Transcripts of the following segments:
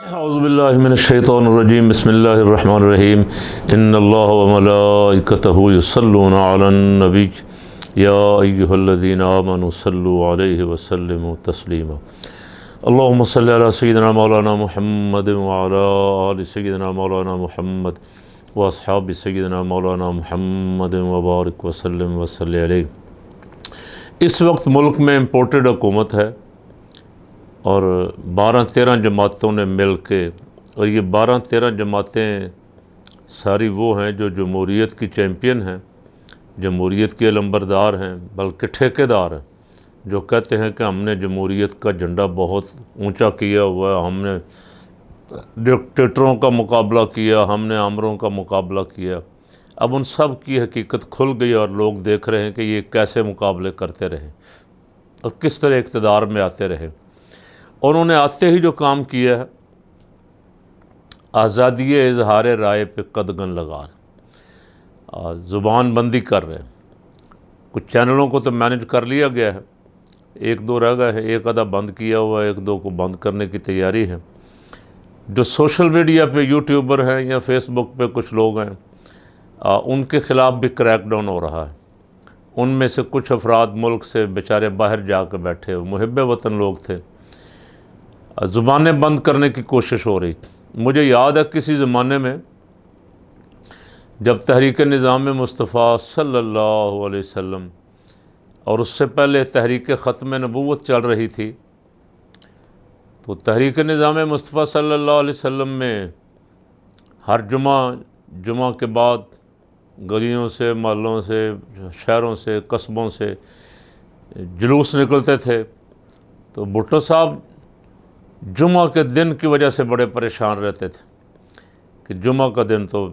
اعوذ باللہ من الشیطان الرجیم بسم اللہ الرحمن الرحیم ان اللہ وملائکتہ یصلون علی النبی یا ایہا الذین آمنوا صلوا علیہ وسلموا تسلیما اللہم صلی علی سیدنا مولانا محمد وعلی آل سیدنا مولانا محمد واصحاب سیدنا مولانا محمد وبارک وسلم وصلی علیہ۔ اس وقت ملک میں امپورٹڈ حکومت ہے اور 12-13 جماعتوں نے مل کے، اور یہ 12-13 جماعتیں ساری وہ ہیں جو جمہوریت کی چیمپئن ہیں، جمہوریت کے علمبردار ہیں، بلکہ ٹھیکیدار ہیں، جو کہتے ہیں کہ ہم نے جمہوریت کا جھنڈا بہت اونچا کیا ہوا ہے، ہم نے ڈکٹیٹروں کا مقابلہ کیا، ہم نے آمروں کا مقابلہ کیا۔ اب ان سب کی حقیقت کھل گئی اور لوگ دیکھ رہے ہیں کہ یہ کیسے مقابلے کرتے رہے اور کس طرح اقتدار میں آتے رہے۔ اور انہوں نے آتے ہی جو کام کیا ہے، آزادی اظہار رائے پہ قدغن لگا رہے، زبان بندی کر رہے ہیں۔ کچھ چینلوں کو تو مینج کر لیا گیا ہے، ایک دو رہ گئے ہیں، ایک آدھا بند کیا ہوا ہے، ایک دو کو بند کرنے کی تیاری ہے۔ جو سوشل میڈیا پہ یوٹیوبر ہیں یا فیس بک پہ کچھ لوگ ہیں، ان کے خلاف بھی کریک ڈاؤن ہو رہا ہے۔ ان میں سے کچھ افراد ملک سے بیچارے باہر جا کے بیٹھے ہوئے محب وطن لوگ تھے، زبانیں بند کرنے کی کوشش ہو رہی تھی۔ مجھے یاد ہے کسی زمانے میں جب تحریک نظام مصطفیٰ صلی اللہ علیہ وسلم اور اس سے پہلے تحریک ختم نبوت چل رہی تھی، تو تحریک نظام مصطفیٰ صلی اللہ علیہ وسلم میں ہر جمعہ کے بعد گلیوں سے، محلوں سے، شہروں سے، قصبوں سے جلوس نکلتے تھے۔ تو بھٹو صاحب جمعہ کے دن کی وجہ سے بڑے پریشان رہتے تھے کہ جمعہ کا دن تو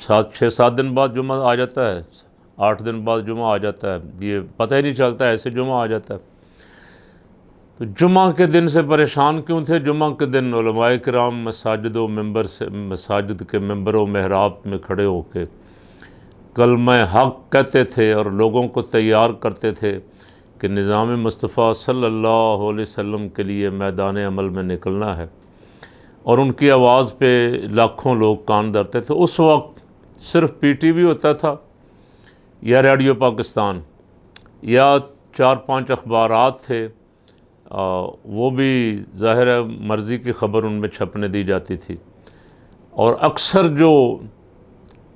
6-7 دن بعد جمعہ آ جاتا ہے، 8 دن بعد جمعہ آ جاتا ہے، یہ پتہ ہی نہیں چلتا ایسے جمعہ آ جاتا ہے۔ تو جمعہ کے دن سے پریشان کیوں تھے؟ جمعہ کے دن علماء کرام مساجد کے ممبر و محراب میں کھڑے ہو کے کلمہ حق کہتے تھے اور لوگوں کو تیار کرتے تھے کہ نظام مصطفیٰ صلی اللہ علیہ وسلم کے لیے میدان عمل میں نکلنا ہے، اور ان کی آواز پہ لاکھوں لوگ کان دھرتے تھے۔ اس وقت صرف پی ٹی وی ہوتا تھا یا ریڈیو پاکستان یا 4-5 اخبارات تھے، وہ بھی ظاہر ہے مرضی کی خبر ان میں چھپنے دی جاتی تھی، اور اکثر جو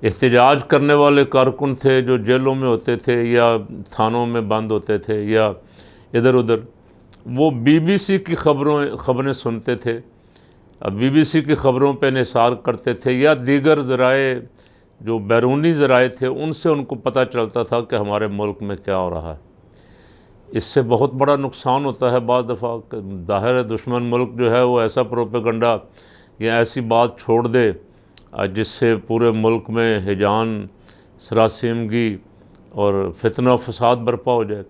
احتجاج کرنے والے کارکن تھے جو جیلوں میں ہوتے تھے یا تھانوں میں بند ہوتے تھے یا ادھر ادھر، وہ بی بی سی کی خبریں سنتے تھے، بی بی سی کی خبروں پہ انحصار کرتے تھے، یا دیگر ذرائع جو بیرونی ذرائع تھے ان سے ان کو پتہ چلتا تھا کہ ہمارے ملک میں کیا ہو رہا ہے۔ اس سے بہت بڑا نقصان ہوتا ہے بعض دفعہ، ظاہر ہے دشمن ملک جو ہے وہ ایسا پروپیگنڈا یا ایسی بات چھوڑ دے جس سے پورے ملک میں ہیجان، سراسیمگی اور فتنہ و فساد برپا ہو جائے۔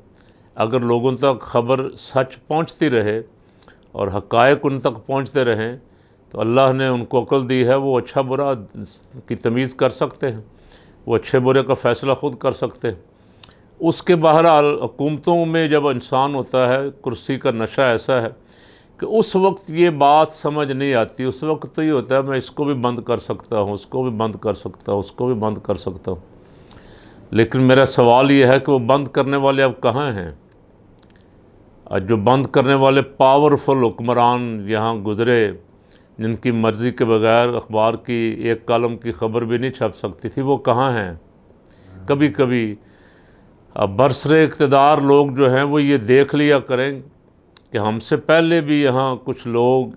اگر لوگوں تک خبر سچ پہنچتی رہے اور حقائق ان تک پہنچتے رہیں تو اللہ نے ان کو عقل دی ہے، وہ اچھا برا کی تمیز کر سکتے ہیں، وہ اچھے برے کا فیصلہ خود کر سکتے ہیں۔ اس کے بہرحال حکومتوں میں جب انسان ہوتا ہے، کرسی کا نشہ ایسا ہے کہ اس وقت یہ بات سمجھ نہیں آتی، اس وقت تو یہ ہوتا ہے میں اس کو بھی بند کر سکتا ہوں، اس کو بھی بند کر سکتا ہوں، اس کو بھی بند کر سکتا ہوں۔ لیکن میرا سوال یہ ہے کہ وہ بند کرنے والے اب کہاں ہیں؟ جو بند کرنے والے پاورفل حکمران یہاں گزرے، جن کی مرضی کے بغیر اخبار کی ایک کالم کی خبر بھی نہیں چھپ سکتی تھی، وہ کہاں ہیں؟ کبھی کبھی برسر اقتدار لوگ جو ہیں وہ یہ دیکھ لیا کریں کہ ہم سے پہلے بھی یہاں کچھ لوگ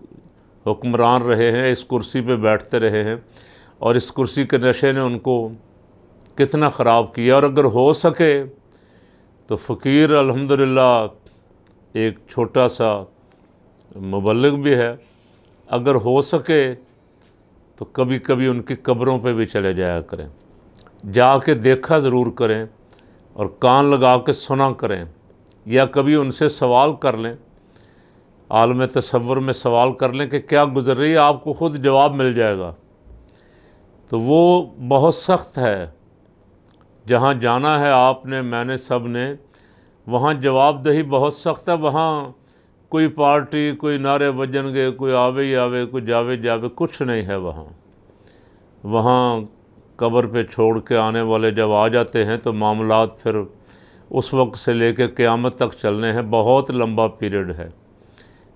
حکمران رہے ہیں، اس کرسی پہ بیٹھتے رہے ہیں، اور اس کرسی کے نشے نے ان کو کتنا خراب کیا۔ اور اگر ہو سکے تو فقیر الحمدللہ ایک چھوٹا سا مبلغ بھی ہے، اگر ہو سکے تو کبھی کبھی ان کی قبروں پہ بھی چلے جایا کریں، جا کے دیکھا ضرور کریں اور کان لگا کے سنا کریں، یا کبھی ان سے سوال کر لیں، عالم تصور میں سوال کر لیں کہ کیا گزر رہی ہے، آپ کو خود جواب مل جائے گا۔ تو وہ بہت سخت ہے، جہاں جانا ہے آپ نے، میں نے، سب نے، وہاں جواب دہی بہت سخت ہے، وہاں کوئی پارٹی، کوئی نعرے بجن گے، کوئی آوے ہی آوے، کوئی جاوے جاوے، کچھ نہیں ہے وہاں قبر پہ چھوڑ کے آنے والے جب آ جاتے ہیں تو معاملات پھر اس وقت سے لے کے قیامت تک چلنے ہیں، بہت لمبا پیریڈ ہے۔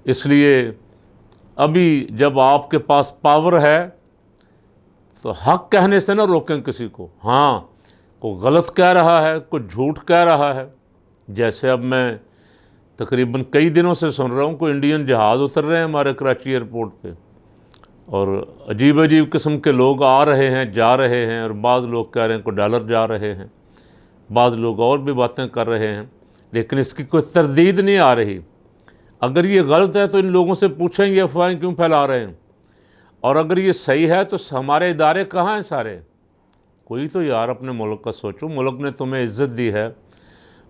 اس لیے ابھی جب آپ کے پاس پاور ہے تو حق کہنے سے نہ روکیں کسی کو۔ ہاں، کوئی غلط کہہ رہا ہے، کوئی جھوٹ کہہ رہا ہے، جیسے اب میں تقریباً کئی دنوں سے سن رہا ہوں کوئی انڈین جہاز اتر رہے ہیں ہمارے کراچی ایئرپورٹ پہ، اور عجیب عجیب قسم کے لوگ آ رہے ہیں، جا رہے ہیں، اور بعض لوگ کہہ رہے ہیں کوئی ڈالر جا رہے ہیں، بعض لوگ اور بھی باتیں کر رہے ہیں، لیکن اس کی کوئی تردید نہیں آ رہی۔ اگر یہ غلط ہے تو ان لوگوں سے پوچھیں یہ افواہیں کیوں پھیلا رہے ہیں، اور اگر یہ صحیح ہے تو ہمارے ادارے کہاں ہیں سارے؟ کوئی تو یار اپنے ملک کا سوچو، ملک نے تمہیں عزت دی ہے،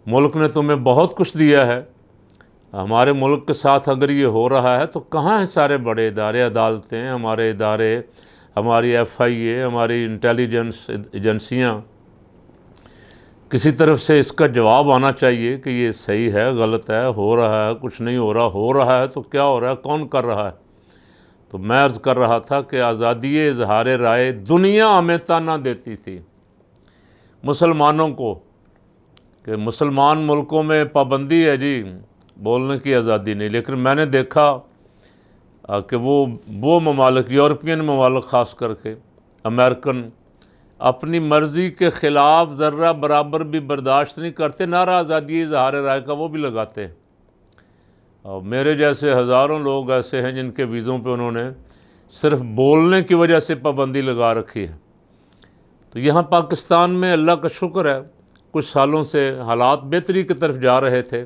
ملک نے تمہیں بہت کچھ دیا ہے، ہمارے ملک کے ساتھ اگر یہ ہو رہا ہے تو کہاں ہیں سارے بڑے ادارے، عدالتیں، ہمارے ادارے، ہماری ایف آئی اے، ہماری انٹیلیجنس ایجنسیاں؟ کسی طرف سے اس کا جواب آنا چاہیے کہ یہ صحیح ہے، غلط ہے، ہو رہا ہے، کچھ نہیں ہو رہا ہے تو کیا ہو رہا ہے، کون کر رہا ہے؟ تو میں عرض کر رہا تھا کہ آزادی اظہار رائے دنیا ہمیں تانا دیتی تھی مسلمانوں کو کہ مسلمان ملکوں میں پابندی ہے جی، بولنے کی آزادی نہیں، لیکن میں نے دیکھا کہ وہ ممالک، یورپین ممالک خاص کر کے امریکن، اپنی مرضی کے خلاف ذرہ برابر بھی برداشت نہیں کرتے، نعرہ آزادی اظہار رائے کا وہ بھی لگاتے ہیں۔ اور میرے جیسے ہزاروں لوگ ایسے ہیں جن کے ویزوں پہ انہوں نے صرف بولنے کی وجہ سے پابندی لگا رکھی ہے۔ تو یہاں پاکستان میں اللہ کا شکر ہے کچھ سالوں سے حالات بہتری کی طرف جا رہے تھے۔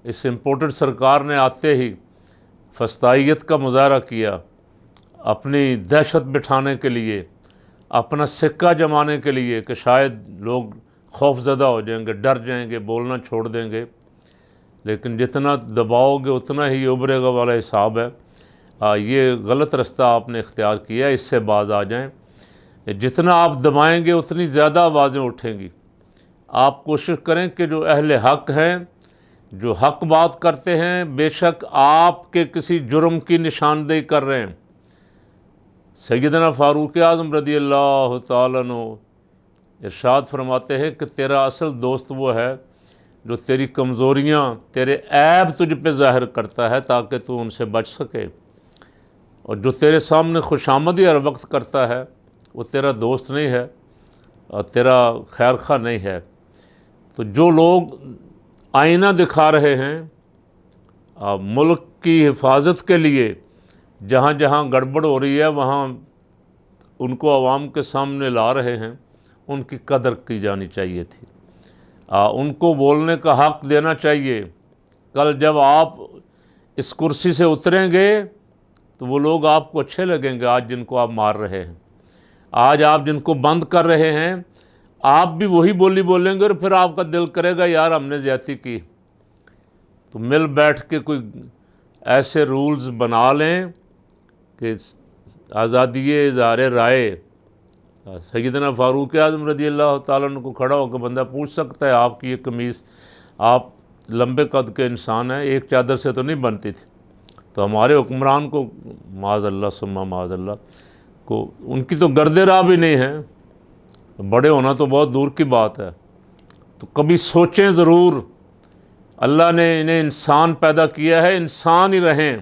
اس امپورٹڈ سرکار نے آتے ہی فسطائیت کا مظاہرہ کیا، اپنی دہشت بٹھانے کے لیے، اپنا سکہ جمانے کے لیے کہ شاید لوگ خوف زدہ ہو جائیں گے، ڈر جائیں گے، بولنا چھوڑ دیں گے، لیکن جتنا دباؤ گے اتنا ہی ابھرے گا والا حساب ہے۔ یہ غلط رستہ آپ نے اختیار کیا، اس سے باز آ جائیں۔ جتنا آپ دبائیں گے اتنی زیادہ آوازیں اٹھیں گی۔ آپ کوشش کریں کہ جو اہل حق ہیں، جو حق بات کرتے ہیں، بے شک آپ کے کسی جرم کی نشاندہی کر رہے ہیں۔ سیدنا فاروق اعظم رضی اللہ تعالیٰ عنہ ارشاد فرماتے ہیں کہ تیرا اصل دوست وہ ہے جو تیری کمزوریاں، تیرے عیب تجھ پہ ظاہر کرتا ہے تاکہ تو ان سے بچ سکے، اور جو تیرے سامنے خوشامدی ہر وقت کرتا ہے وہ تیرا دوست نہیں ہے اور تیرا خیر خواہ نہیں ہے۔ تو جو لوگ آئینہ دکھا رہے ہیں ملک کی حفاظت کے لیے، جہاں جہاں گڑبڑ ہو رہی ہے وہاں ان کو عوام کے سامنے لا رہے ہیں، ان کی قدر کی جانی چاہیے تھی، ان کو بولنے کا حق دینا چاہیے۔ کل جب آپ اس کرسی سے اتریں گے تو وہ لوگ آپ کو اچھے لگیں گے، آج جن کو آپ مار رہے ہیں، آج آپ جن کو بند کر رہے ہیں، آپ بھی وہی بولی بولیں گے اور پھر آپ کا دل کرے گا یار ہم نے زیادتی کی۔ تو مل بیٹھ کے کوئی ایسے رولز بنا لیں کہ آزادی اظہار رائے، سیدنا فاروق اعظم رضی اللہ تعالیٰ عنہ کو کھڑا ہو کے بندہ پوچھ سکتا ہے آپ کی یہ قمیص، آپ لمبے قد کے انسان ہیں، ایک چادر سے تو نہیں بنتی تھی؟ تو ہمارے حکمران کو معاذ اللہ ثم معاذ اللہ کو ان کی تو گرد راہ بھی نہیں ہے، بڑے ہونا تو بہت دور کی بات ہے۔ تو کبھی سوچیں ضرور، اللہ نے انہیں انسان پیدا کیا ہے، انسان ہی رہیں،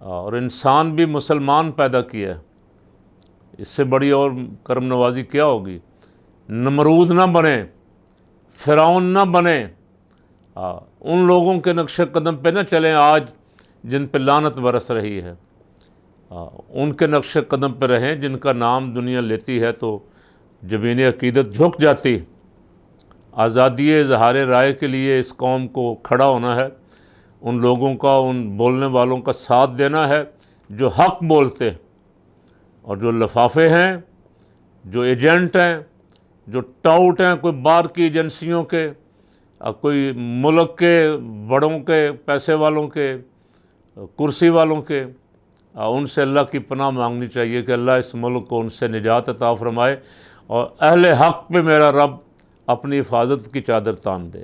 اور انسان بھی مسلمان پیدا کیا ہے، اس سے بڑی اور کرم نوازی کیا ہوگی؟ نمرود نہ بنیں، فرعون نہ بنیں، ان لوگوں کے نقش قدم پہ نہ چلیں آج جن پہ لعنت برس رہی ہے، ان کے نقش قدم پہ رہیں جن کا نام دنیا لیتی ہے تو جبین عقیدت جھک جاتی۔ آزادی اظہار رائے کے لیے اس قوم کو کھڑا ہونا ہے، ان لوگوں کا، ان بولنے والوں کا ساتھ دینا ہے جو حق بولتے ہیں، اور جو لفافے ہیں، جو ایجنٹ ہیں، جو ٹاؤٹ ہیں، کوئی باہر کی ایجنسیوں کے، کوئی ملک کے بڑوں کے، پیسے والوں کے، کرسی والوں کے، ان سے اللہ کی پناہ مانگنی چاہیے کہ اللہ اس ملک کو ان سے نجات عطا فرمائے، اور اہل حق پہ میرا رب اپنی حفاظت کی چادر تان دے۔